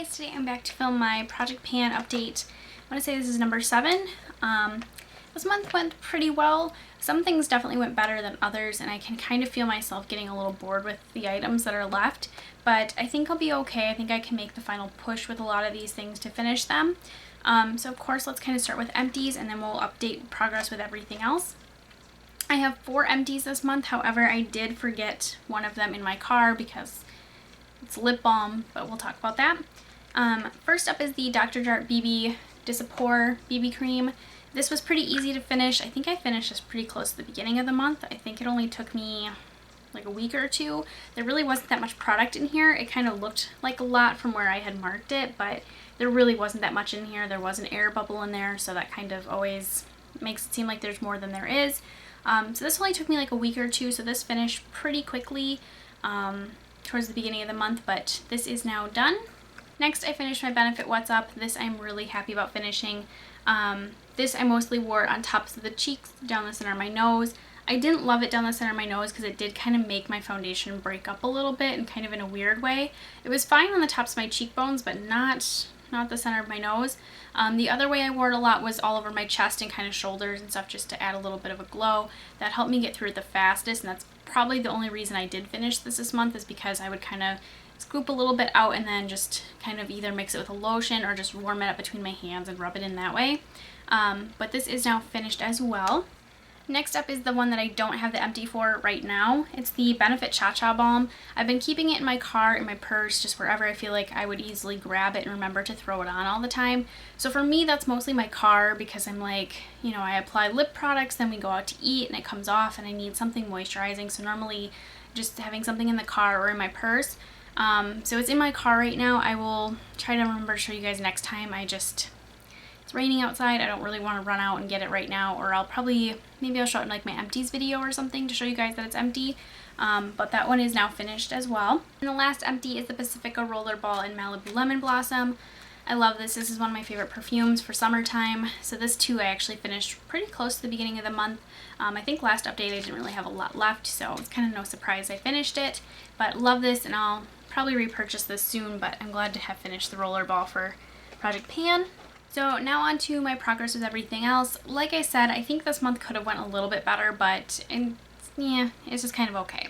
guys, today I'm back to film my project pan update. I want to say this is number 7. This month went pretty well. Some things definitely went better than others, and I can kind of feel myself getting a little bored with the items that are left, but I think I'll be okay. I think I can make the final push with a lot of these things to finish them. So of course, let's kind of start with empties, and then we'll update progress with everything else. I have 4 empties this month. However, I did forget one of them in my car because it's lip balm, but we'll talk about that. First up is the Dr. Jart BB Dissapore BB Cream. This was pretty easy to finish. I think I finished this pretty close to the beginning of the month. I think it only took me like a week or two. There really wasn't that much product in here. It kind of looked like a lot from where I had marked it, but there really wasn't that much in here. There was an air bubble in there, so that kind of always makes it seem like there's more than there is. So this only took me like a week or two, so this finished pretty quickly towards the beginning of the month, but this is now done. Next, I finished my Benefit What's Up. This I'm really happy about finishing. This I mostly wore on tops of the cheeks, down the center of my nose. I didn't love it down the center of my nose because it did kind of make my foundation break up a little bit and kind of in a weird way. It was fine on the tops of my cheekbones, but not the center of my nose. The other way I wore it a lot was all over my chest and kind of shoulders and stuff, just to add a little bit of a glow. That helped me get through it the fastest, and that's probably the only reason I did finish this month, is because I would kind of scoop a little bit out and then just kind of either mix it with a lotion or just warm it up between my hands and rub it in that way. But this is now finished as well. Next up is the one that I don't have the empty for right now. It's the Benefit Cha Cha Balm. I've been keeping it in my car, in my purse, just wherever I feel like I would easily grab it and remember to throw it on all the time. So for me, that's mostly my car, because I'm like, you know, I apply lip products, then we go out to eat and it comes off and I need something moisturizing. So normally just having something in the car or in my purse. So it's in my car right now. I will try to remember to show you guys next time. It's raining outside. I don't really want to run out and get it right now, or maybe I'll show it in like my empties video or something to show you guys that it's empty. But that one is now finished as well. And the last empty is the Pacifica Rollerball in Malibu Lemon Blossom. I love this. This is one of my favorite perfumes for summertime. So this too I actually finished pretty close to the beginning of the month. I think last update I didn't really have a lot left, so it's kind of no surprise I finished it. But love this, and I'll probably repurchase this soon, but I'm glad to have finished the rollerball for Project Pan. So now on to my progress with everything else. Like I said, I think this month could have went a little bit better, but yeah, it's just kind of okay.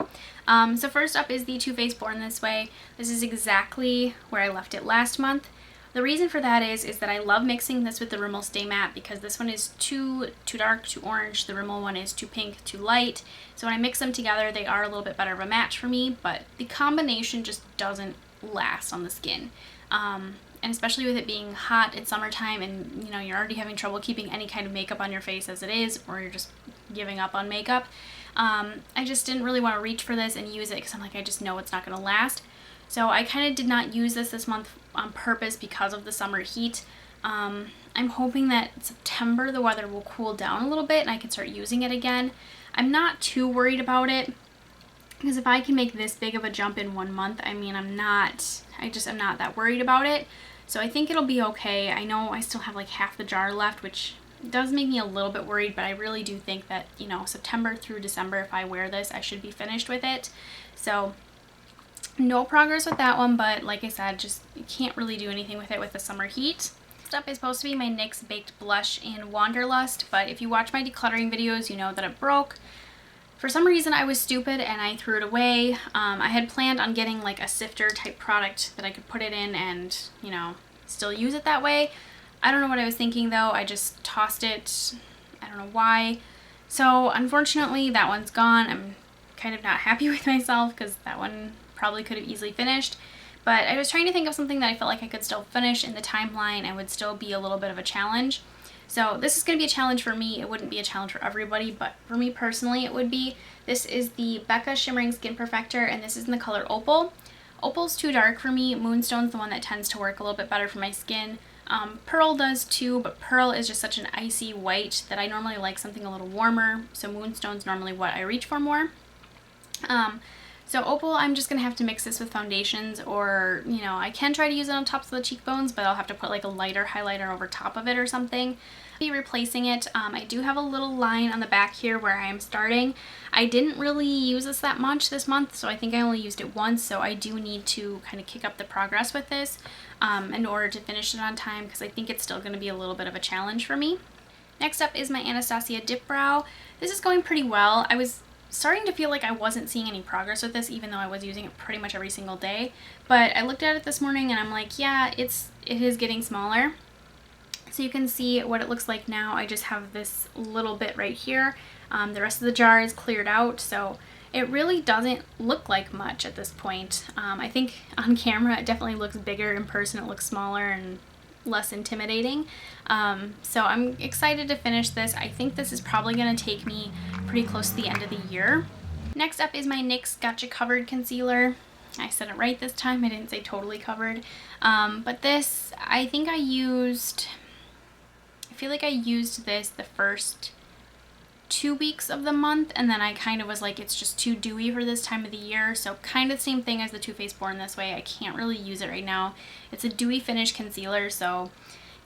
So first up is the Too Faced Born This Way. This is exactly where I left it last month. The reason for that is that I love mixing this with the Rimmel Stay Matte, because this one is too dark, too orange. The Rimmel one is too pink, too light. So when I mix them together, they are a little bit better of a match for me, but the combination just doesn't last on the skin. And especially with it being hot in summertime, and you know, you're already having trouble keeping any kind of makeup on your face as it is, or you're just giving up on makeup. I just didn't really want to reach for this and use it because I'm like, I just know it's not going to last. So I kind of did not use this month on purpose because of the summer heat. I'm hoping that September the weather will cool down a little bit and I can start using it again. I'm not too worried about it, because if I can make this big of a jump in 1 month, I mean, I'm not that worried about it. So I think it'll be okay. I know I still have like half the jar left, which does make me a little bit worried, but I really do think that, you know, September through December, if I wear this, I should be finished with it. So no progress with that one, but like I said, just can't really do anything with it with the summer heat. Next up is supposed to be my NYX Baked Blush in Wanderlust, but if you watch my decluttering videos, you know that it broke. For some reason I was stupid and I threw it away. I had planned on getting like a sifter type product that I could put it in and, you know, still use it that way. I don't know what I was thinking though. I just tossed it. I don't know why. So unfortunately that one's gone. I'm kind of not happy with myself because that one probably could have easily finished. But I was trying to think of something that I felt like I could still finish in the timeline and would still be a little bit of a challenge. So this is going to be a challenge for me. It wouldn't be a challenge for everybody, but for me personally it would be. This is the Becca Shimmering Skin Perfector, and this is in the color Opal. Opal's too dark for me. Moonstone's the one that tends to work a little bit better for my skin. Pearl does too, but Pearl is just such an icy white that I normally like something a little warmer, so Moonstone's normally what I reach for more. So Opal, I'm just gonna have to mix this with foundations, or, you know, I can try to use it on tops of the cheekbones, but I'll have to put like a lighter highlighter over top of it or something. Be replacing it. I do have a little line on the back here where I am starting. I didn't really use this that much this month, so I think I only used it once, so I do need to kind of kick up the progress with this in order to finish it on time, because I think it's still going to be a little bit of a challenge for me. Next up is my Anastasia Dip Brow. This is going pretty well. I was starting to feel like I wasn't seeing any progress with this, even though I was using it pretty much every single day, but I looked at it this morning and I'm like, yeah, it is getting smaller. So you can see what it looks like now. I just have this little bit right here. The rest of the jar is cleared out, so it really doesn't look like much at this point. I think on camera it definitely looks bigger. In person it looks smaller and less intimidating. So I'm excited to finish this. I think this is probably going to take me pretty close to the end of the year. Next up is my NYX Gotcha Covered Concealer. I said it right this time. I didn't say totally covered. But this, I think I feel like I used this the first 2 weeks of the month, and then I kind of was like, it's just too dewy for this time of the year. So kind of the same thing as the Too Faced Born This Way. I can't really use it right now. It's a dewy finish concealer, so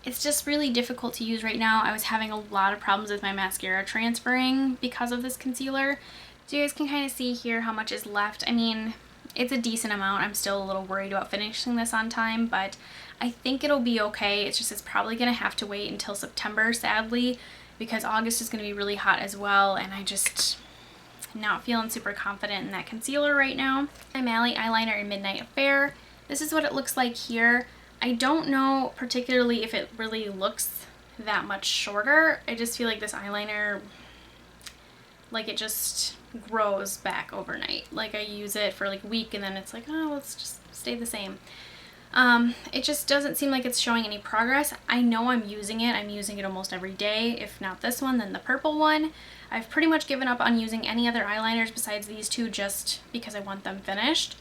it's just really difficult to use right now. I was having a lot of problems with my mascara transferring because of this concealer. So you guys can kind of see here how much is left. I mean, it's a decent amount. I'm still a little worried about finishing this on time, but I think it'll be okay. It's just, it's probably going to have to wait until September, sadly, because August is going to be really hot as well, and I just not feeling super confident in that concealer right now. My Mally eyeliner in Midnight Affair. This is what it looks like here. I don't know particularly if it really looks that much shorter. I just feel like this eyeliner, like, it just grows back overnight. Like, I use it for like a week and then it's like, oh, let's just stay the same. It just doesn't seem like it's showing any progress. I know I'm using it. I'm using it almost every day. If not this one, then the purple one. I've pretty much given up on using any other eyeliners besides these two just because I want them finished.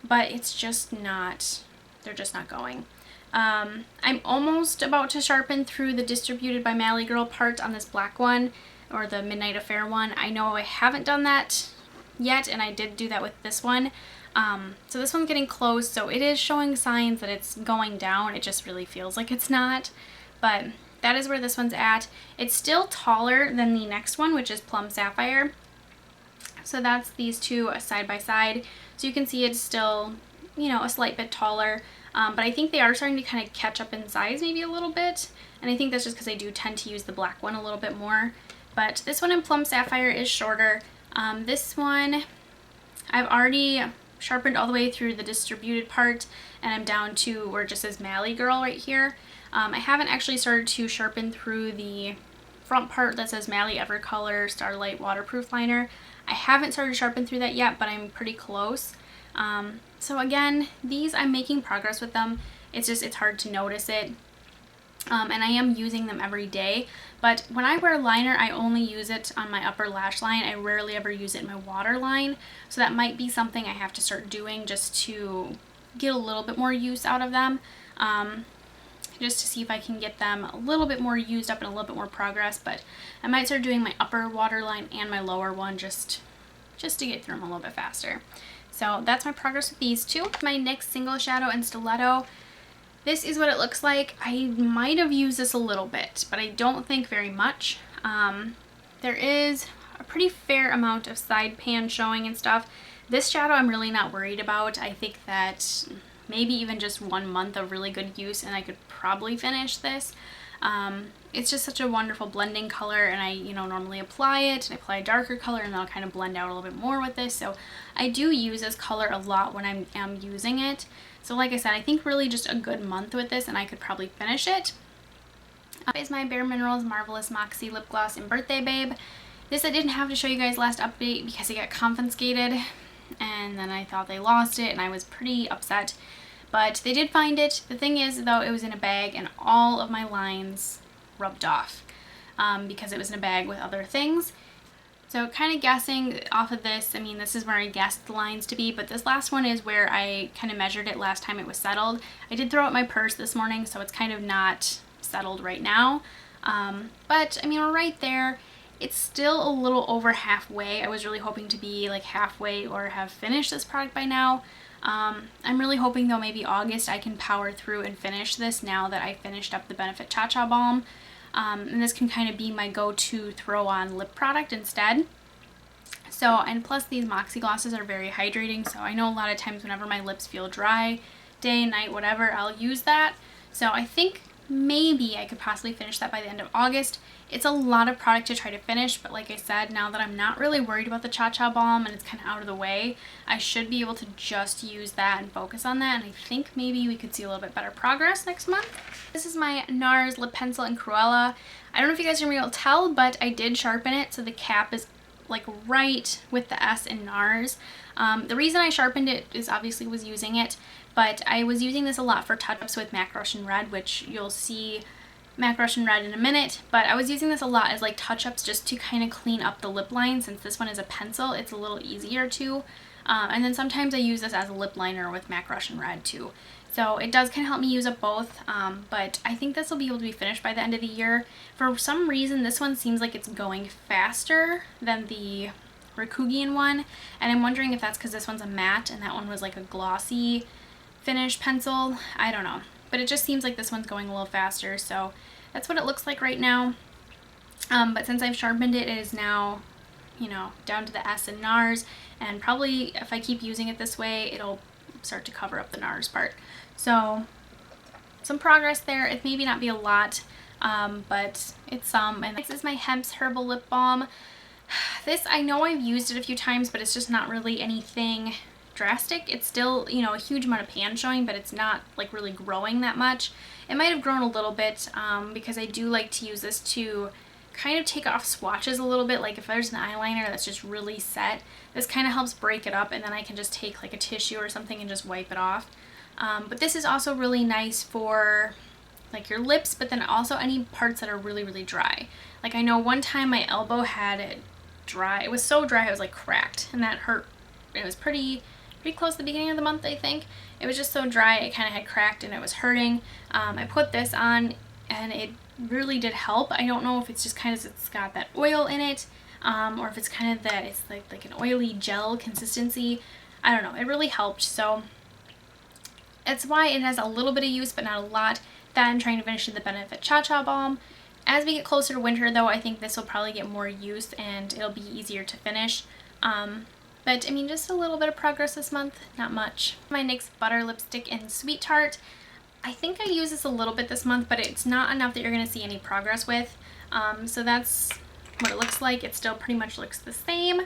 But it's just not, they're just not going. I'm almost about to sharpen through the Distributed by Mally Girl part on this black one, or the Midnight Affair one. I know I haven't done that yet, and I did do that with this one. So this one's getting close, so it is showing signs that it's going down. It just really feels like it's not, but that is where this one's at. It's still taller than the next one, which is Plum Sapphire. So that's these two side by side. So you can see it's still, you know, a slight bit taller, but I think they are starting to kind of catch up in size maybe a little bit, and I think that's just because I do tend to use the black one a little bit more. But this one in Plum Sapphire is shorter. This one I've already sharpened all the way through the Distributed part, and I'm down to where it just says Mally Girl right here. I haven't actually started to sharpen through the front part that says Mally Evercolor Starlight Waterproof Liner. I haven't started to sharpen through that yet, but I'm pretty close. So again, these, I'm making progress with them. It's just, it's hard to notice it. And I am using them every day, but when I wear liner, I only use it on my upper lash line. I rarely ever use it in my waterline, so that might be something I have to start doing just to get a little bit more use out of them, just to see if I can get them a little bit more used up and a little bit more progress. But I might start doing my upper waterline and my lower one just to get through them a little bit faster. So that's my progress with these two. My NYX Single Shadow in Stiletto. This is what it looks like. I might have used this a little bit, but I don't think very much. There is a pretty fair amount of side pan showing and stuff. This shadow I'm really not worried about. I think that maybe even just 1 month of really good use and I could probably finish this. It's just such a wonderful blending color, and I, you know, normally apply it and I apply a darker color and then I'll kind of blend out a little bit more with this. So I do use this color a lot when I am using it. So like I said, I think really just a good month with this and I could probably finish it. Is my Bare Minerals Marvelous Moxie Lip Gloss in Birthday Babe. This I didn't have to show you guys last update because it got confiscated, and then I thought they lost it and I was pretty upset. But they did find it. The thing is, though, it was in a bag and all of my lines rubbed off because it was in a bag with other things. So kind of guessing off of this, I mean, this is where I guessed the lines to be, but this last one is where I kind of measured it last time it was settled. I did throw out my purse this morning, so it's kind of not settled right now. But I mean, we're right there. It's still a little over halfway. I was really hoping to be like halfway or have finished this product by now. I'm really hoping though maybe August I can power through and finish this now that I finished up the Benefit Cha Cha Balm. And this can kind of be my go-to throw on lip product instead. So, and plus these Moxie glosses are very hydrating, so I know a lot of times whenever my lips feel dry, day, night, whatever, I'll use that. So I think maybe I could possibly finish that by the end of August. It's a lot of product to try to finish, but like I said, now that I'm not really worried about the Cha Cha Balm and it's kind of out of the way, I should be able to just use that and focus on that, and I think maybe we could see a little bit better progress next month. This is my NARS lip pencil in Cruella. I don't know if you guys are going to be able to tell, but I did sharpen it, so the cap is like right with the S in NARS. The reason I sharpened it is obviously was using it, but I was using this a lot for touch-ups with MAC Russian Red, which you'll see MAC Russian Red in a minute, but I was using this a lot as like touch-ups just to kind of clean up the lip line. Since this one is a pencil, it's a little easier to. And then sometimes I use this as a lip liner with MAC Russian Red too. So it does kind of help me use up both, but I think this will be able to be finished by the end of the year. For some reason, this one seems like it's going faster than the Rikugian one, and I'm wondering if that's because this one's a matte and that one was like a glossy finish pencil. I don't know, but it just seems like this one's going a little faster, so that's what it looks like right now. But since I've sharpened it, it is now, you know, down to the S in NARS, and probably if I keep using it this way, it'll start to cover up the NARS part. So some progress there. It maybe not be a lot, but it's some. And this is my Hemp's Herbal Lip Balm. This, I know I've used it a few times, but it's just not really anything drastic. It's still, you know, a huge amount of pan showing, but it's not like really growing that much. It might have grown a little bit because I do like to use this to kind of take off swatches a little bit. Like if there's an eyeliner that's just really set, this kind of helps break it up, and then I can just take like a tissue or something and just wipe it off. But this is also really nice for like your lips, but then also any parts that are really, really dry. Like I know one time my elbow had it dry. It was so dry it was like cracked, and that hurt. It was pretty close to the beginning of the month, I think. It was just so dry it kind of had cracked and it was hurting. I put this on and it really did help. I don't know if it's just kind of it's got that oil in it, or if it's kind of that it's like an oily gel consistency. I don't know. It really helped. So that's why it has a little bit of use, but not a lot. That I'm trying to finish in the Benefit Cha Cha Balm. As we get closer to winter, though, I think this will probably get more use and it'll be easier to finish. But I mean, just a little bit of progress this month, not much. My NYX Butter Lipstick in Sweet Tart. I think I use this a little bit this month, but it's not enough that you're going to see any progress with. So that's what it looks like. It still pretty much looks the same.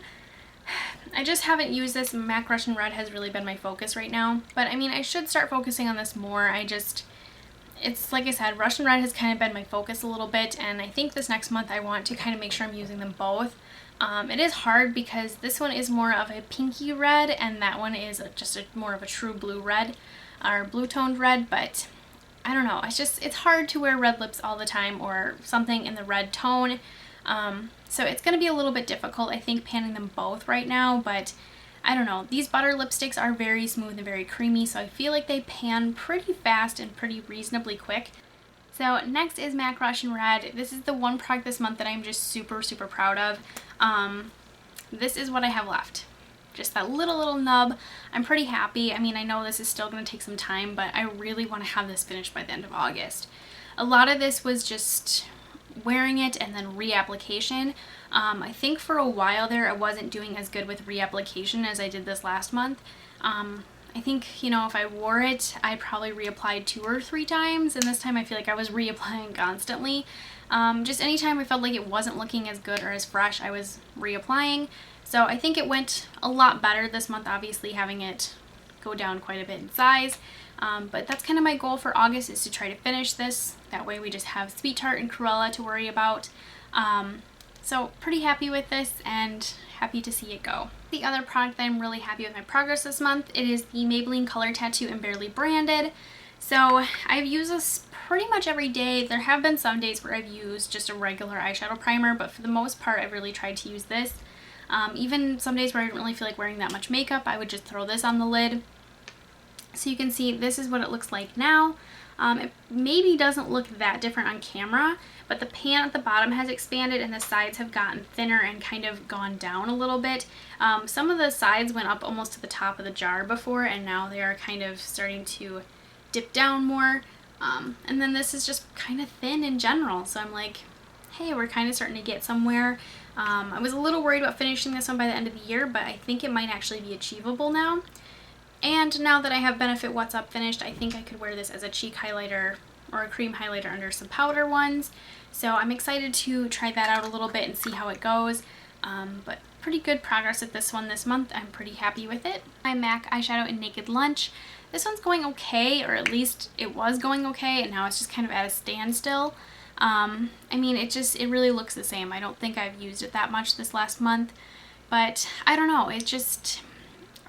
I just haven't used this. MAC Russian Red has really been my focus right now. But I mean, I should start focusing on this more. It's like I said, Russian Red has kind of been my focus a little bit, and I think this next month I want to kind of make sure I'm using them both. It is hard because this one is more of a pinky red and that one is just more of a true blue red, or blue toned red, but I don't know, it's hard to wear red lips all the time or something in the red tone. So it's going to be a little bit difficult, I think, panning them both right now, but I don't know. These butter lipsticks are very smooth and very creamy, so I feel like they pan pretty fast and pretty reasonably quick. So next is MAC Russian Red. This is the one product this month that I'm just super, super proud of. This is what I have left. Just that little nub. I'm pretty happy. I mean, I know this is still going to take some time, but I really want to have this finished by the end of August. A lot of this was just wearing it and then reapplication. I think for a while there I wasn't doing as good with reapplication as I did this last month. I think, you know, if I wore it, I probably reapplied 2 or 3 times, and this time I feel like I was reapplying constantly. Just anytime I felt like it wasn't looking as good or as fresh, I was reapplying. So I think it went a lot better this month, obviously having it go down quite a bit in size. But that's kind of my goal for August, is to try to finish this. That way we just have Sweet Tart and Cruella to worry about. So pretty happy with this and happy to see it go. The other product that I'm really happy with my progress this month, it is the Maybelline Color Tattoo in Barely Branded. So I've used this pretty much every day. There have been some days where I've used just a regular eyeshadow primer, but for the most part I've really tried to use this. Even some days where I didn't really feel like wearing that much makeup, I would just throw this on the lid. So you can see this is what it looks like now. It maybe doesn't look that different on camera, but the pan at the bottom has expanded and the sides have gotten thinner and kind of gone down a little bit. Some of the sides went up almost to the top of the jar before, and now they are kind of starting to dip down more. And then this is just kind of thin in general, so I'm like, hey, we're kind of starting to get somewhere. I was a little worried about finishing this one by the end of the year, but I think it might actually be achievable now. And now that I have Benefit What's Up finished, I think I could wear this as a cheek highlighter or a cream highlighter under some powder ones. So I'm excited to try that out a little bit and see how it goes. But pretty good progress with this one this month. I'm pretty happy with it. My MAC eyeshadow in Naked Lunch. This one's going okay, or at least it was going okay, and now it's just kind of at a standstill. I mean, it really looks the same. I don't think I've used it that much this last month, but I don't know. It just,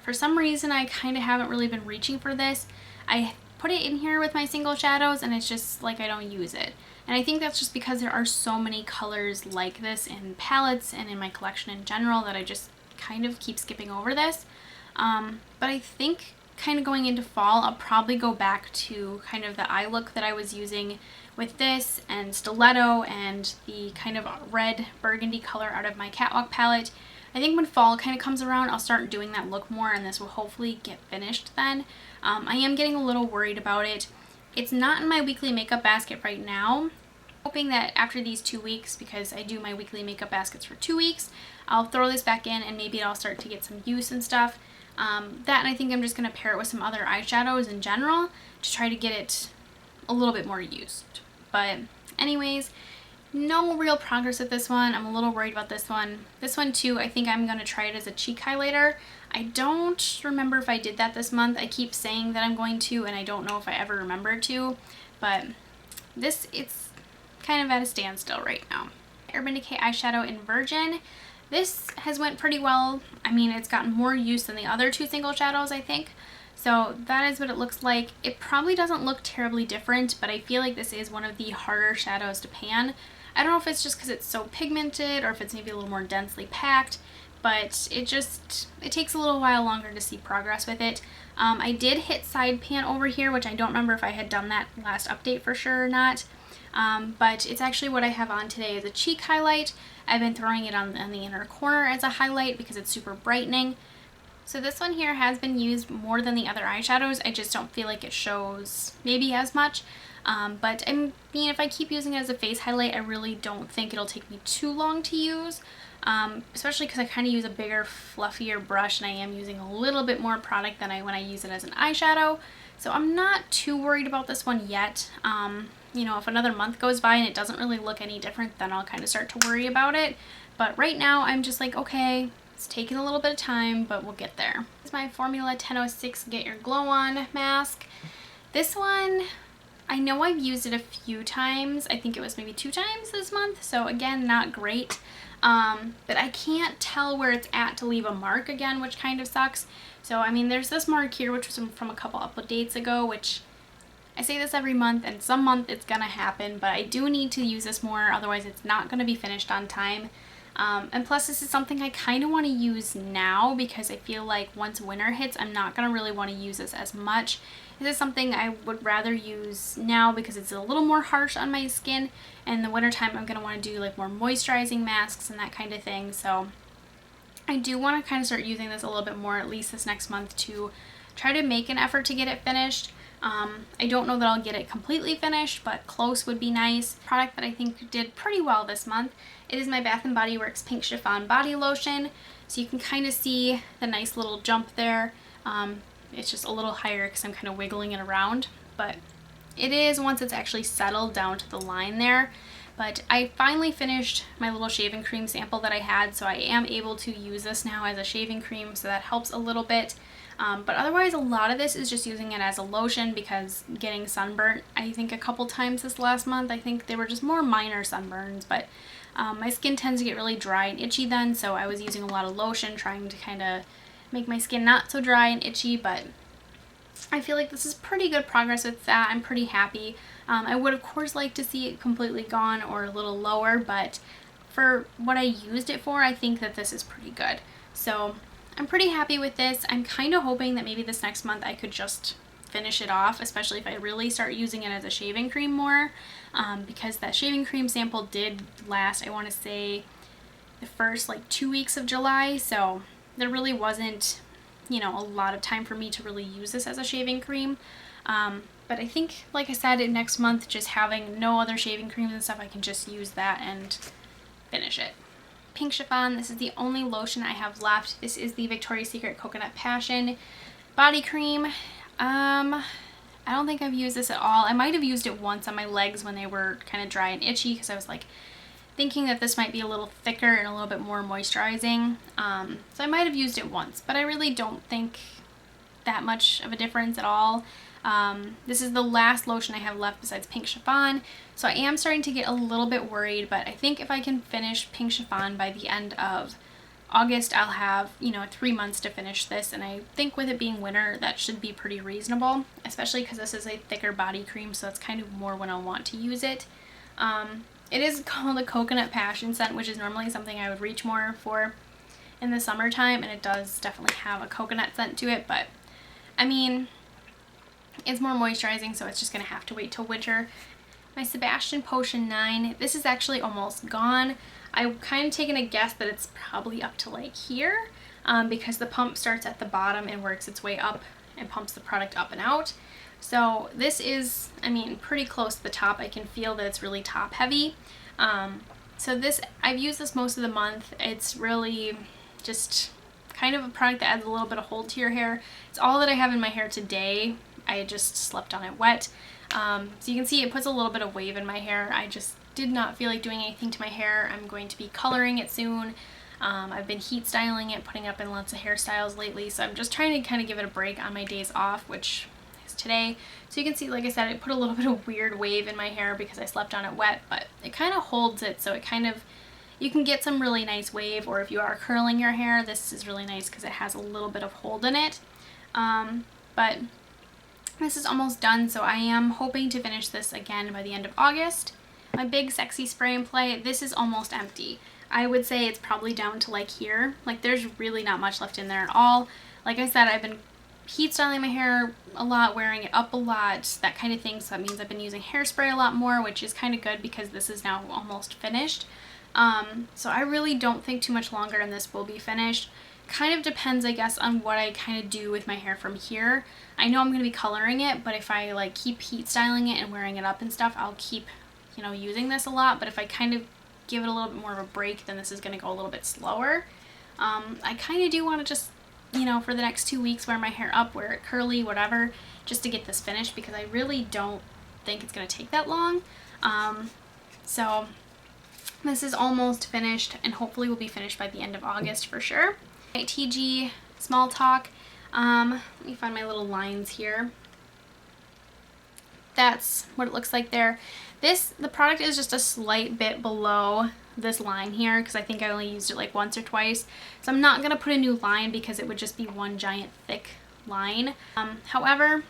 for some reason, I kind of haven't really been reaching for this. I put it in here with my single shadows and it's just like I don't use it. And I think that's just because there are so many colors like this in palettes and in my collection in general that I just kind of keep skipping over this. But I think kind of going into fall, I'll probably go back to kind of the eye look that I was using with this and Stiletto and the kind of red burgundy color out of my Catwalk palette. I think when fall kind of comes around, I'll start doing that look more, and this will hopefully get finished then. I am getting a little worried about it. It's not in my weekly makeup basket right now. Hoping that after these 2 weeks, because I do my weekly makeup baskets for 2 weeks, I'll throw this back in and maybe it'll start to get some use and stuff. That, and I think I'm just going to pair it with some other eyeshadows in general to try to get it a little bit more used. But anyways, no real progress with this one. I'm a little worried about this one. This one too, I think I'm going to try it as a cheek highlighter. I don't remember if I did that this month. I keep saying that I'm going to, and I don't know if I ever remember to, but it's kind of at a standstill right now. Urban Decay eyeshadow in Virgin. This has went pretty well. I mean, it's gotten more use than the other two single shadows, I think. So that is what it looks like. It probably doesn't look terribly different, but I feel like this is one of the harder shadows to pan. I don't know if it's just because it's so pigmented or if it's maybe a little more densely packed, but it takes a little while longer to see progress with it. I did hit side pan over here, which I don't remember if I had done that last update for sure or not. But it's actually what I have on today as a cheek highlight. I've been throwing it on the inner corner as a highlight because it's super brightening. So this one here has been used more than the other eyeshadows. I just don't feel like it shows maybe as much. But I mean, if I keep using it as a face highlight, I really don't think it'll take me too long to use. Especially because I kind of use a bigger, fluffier brush, and I am using a little bit more product than when I use it as an eyeshadow. So I'm not too worried about this one yet. You know, if another month goes by and it doesn't really look any different, then I'll kind of start to worry about it. But right now, I'm just like, okay, it's taking a little bit of time, but we'll get there. This is my Formula 1006 Get Your Glow On mask. This one, I know I've used it a few times. I think it was maybe 2 times this month, so again, not great. But I can't tell where it's at to leave a mark again, which kind of sucks. So, I mean, there's this mark here, which was from a couple updates ago, which I say this every month, and some month it's gonna happen, but I do need to use this more, otherwise it's not gonna be finished on time. And plus, this is something I kind of want to use now because I feel like once winter hits, I'm not going to really want to use this as much. This is something I would rather use now because it's a little more harsh on my skin, and in the wintertime I'm going to want to do like more moisturizing masks and that kind of thing. So I do want to kind of start using this a little bit more, at least this next month, to try to make an effort to get it finished. I don't know that I'll get it completely finished, but close would be nice. Product that I think did pretty well this month. It is my Bath & Body Works Pink Chiffon Body Lotion. So you can kind of see the nice little jump there. It's just a little higher because I'm kind of wiggling it around. But it is once it's actually settled down to the line there. But I finally finished my little shaving cream sample that I had, so I am able to use this now as a shaving cream, so that helps a little bit. But otherwise, a lot of this is just using it as a lotion because getting sunburnt, I think a couple times this last month. I think they were just more minor sunburns, but my skin tends to get really dry and itchy then, so I was using a lot of lotion trying to kind of make my skin not so dry and itchy, but I feel like this is pretty good progress with that. I'm pretty happy. I would of course like to see it completely gone or a little lower, but for what I used it for, I think that this is pretty good. So I'm pretty happy with this. I'm kind of hoping that maybe this next month I could just finish it off, especially if I really start using it as a shaving cream more, because that shaving cream sample did last, I want to say, the first like 2 weeks of July, so there really wasn't, you know, a lot of time for me to really use this as a shaving cream. But I think, like I said, next month, just having no other shaving creams and stuff, I can just use that and finish it. Pink Chiffon, this is the only lotion I have left. This is the Victoria's Secret Coconut Passion body cream. I don't think I've used this at all. I might have used it once on my legs when they were kind of dry and itchy, because I was like thinking that this might be a little thicker and a little bit more moisturizing. So I might have used it once, but I really don't think that much of a difference at all. This is the last lotion I have left besides Pink Chiffon, so I am starting to get a little bit worried, but I think if I can finish Pink Chiffon by the end of August, I'll have, you know, 3 months to finish this, and I think with it being winter, that should be pretty reasonable, especially because this is a thicker body cream, so that's kind of more when I want to use it. It is called a Coconut Passion scent, which is normally something I would reach more for in the summertime, and it does definitely have a coconut scent to it, but I mean, it's more moisturizing, so it's just going to have to wait till winter. My Sebastian Potion 9, this is actually almost gone. I've kind of taken a guess that it's probably up to like here, because the pump starts at the bottom and works its way up and pumps the product up and out. So this is, I mean, pretty close to the top. I can feel that it's really top heavy. So this, I've used this most of the month. It's really just kind of a product that adds a little bit of hold to your hair. It's all that I have in my hair today. I just slept on it wet. So you can see it puts a little bit of wave in my hair. I just did not feel like doing anything to my hair. I'm going to be coloring it soon. I've been heat styling it, putting up in lots of hairstyles lately, so I'm just trying to kind of give it a break on my days off, which is today. So you can see, like I said, it put a little bit of weird wave in my hair because I slept on it wet, but it kind of holds it, so it kind of, you can get some really nice wave, or if you are curling your hair, this is really nice because it has a little bit of hold in it. But this is almost done, so I am hoping to finish this again by the end of August. My Big Sexy Spray and Play, this is almost empty. I would say it's probably down to like here. Like there's really not much left in there at all. Like I said, I've been heat styling my hair a lot, wearing it up a lot, that kind of thing. So that means I've been using hairspray a lot more, which is kind of good because this is now almost finished. So I really don't think too much longer and this will be finished. Kind of depends, I guess, on what I kind of do with my hair from here. I know I'm going to be coloring it, but if I like keep heat styling it and wearing it up and stuff, I'll keep, you know, using this a lot. But if I kind of give it a little bit more of a break, then this is going to go a little bit slower. I kind of do want to just, you know, for the next 2 weeks wear my hair up, wear it curly, whatever, just to get this finished because I really don't think it's going to take that long. So this is almost finished and hopefully will be finished by the end of August for sure. TG Small Talk. Let me find my little lines here. That's what it looks like there. The product is just a slight bit below this line here because I think I only used it like once or twice. So I'm not going to put a new line because it would just be one giant thick line. However,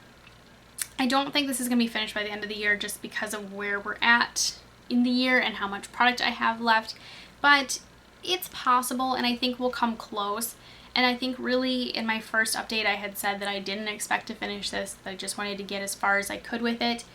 I don't think this is going to be finished by the end of the year just because of where we're at in the year and how much product I have left. But it's possible, and I think we'll come close. And I think really in my first update I had said that I didn't expect to finish this, that I just wanted to get as far as I could with it.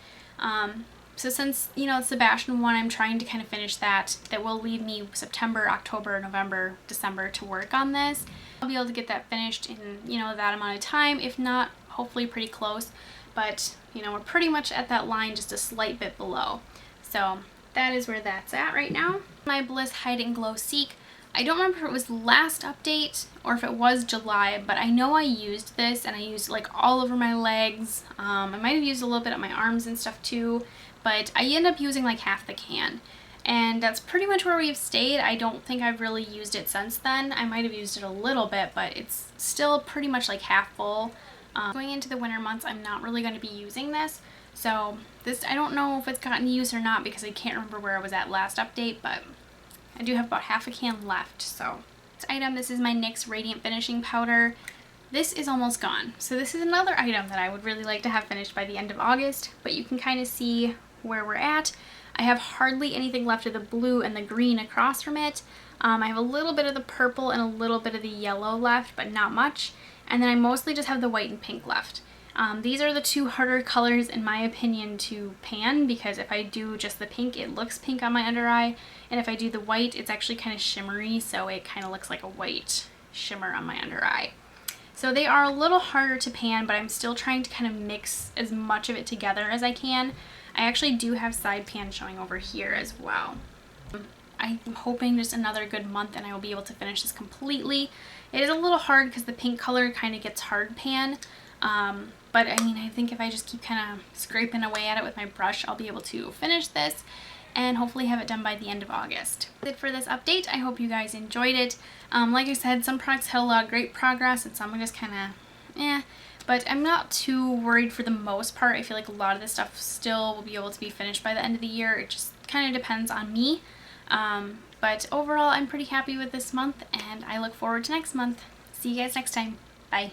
So since, you know, it's Sebastian one, I'm trying to kind of finish that. That will leave me September, October, November, December to work on this. I'll be able to get that finished in, you know, that amount of time. If not, hopefully pretty close. But, you know, we're pretty much at that line, just a slight bit below. So that is where that's at right now. My Bliss Hide and Glow Seek. I don't remember if it was last update or if it was July, but I know I used this and I used it like all over my legs. I might have used a little bit on my arms and stuff too, but I end up using like half the can. And that's pretty much where we've stayed. I don't think I've really used it since then. I might have used it a little bit, but it's still pretty much like half full. Going into the winter months, I'm not really going to be using this. So this, I don't know if it's gotten used or not because I can't remember where I was at last update, but I do have about half a can left. So this item, this is my NYX Radiant Finishing Powder. This is almost gone. So this is another item that I would really like to have finished by the end of August, but you can kind of see where we're at. I have hardly anything left of the blue and the green across from it. I have a little bit of the purple and a little bit of the yellow left, but not much. And then I mostly just have the white and pink left. These are the two harder colors in my opinion to pan, because if I do just the pink, it looks pink on my under eye, and if I do the white, it's actually kind of shimmery, so it kind of looks like a white shimmer on my under eye. So they are a little harder to pan, but I'm still trying to kind of mix as much of it together as I can. I actually do have side pan showing over here as well. I'm hoping just another good month and I will be able to finish this completely. It is a little hard because the pink color kind of gets hard pan, but I mean, I think if I just keep kind of scraping away at it with my brush, I'll be able to finish this and hopefully have it done by the end of August. That's it for this update. I hope you guys enjoyed it. Like I said, some products had a lot of great progress and some are just kind of but I'm not too worried for the most part. I feel like a lot of this stuff still will be able to be finished by the end of the year. It just kind of depends on me. But overall, I'm pretty happy with this month and I look forward to next month. See you guys next time. Bye.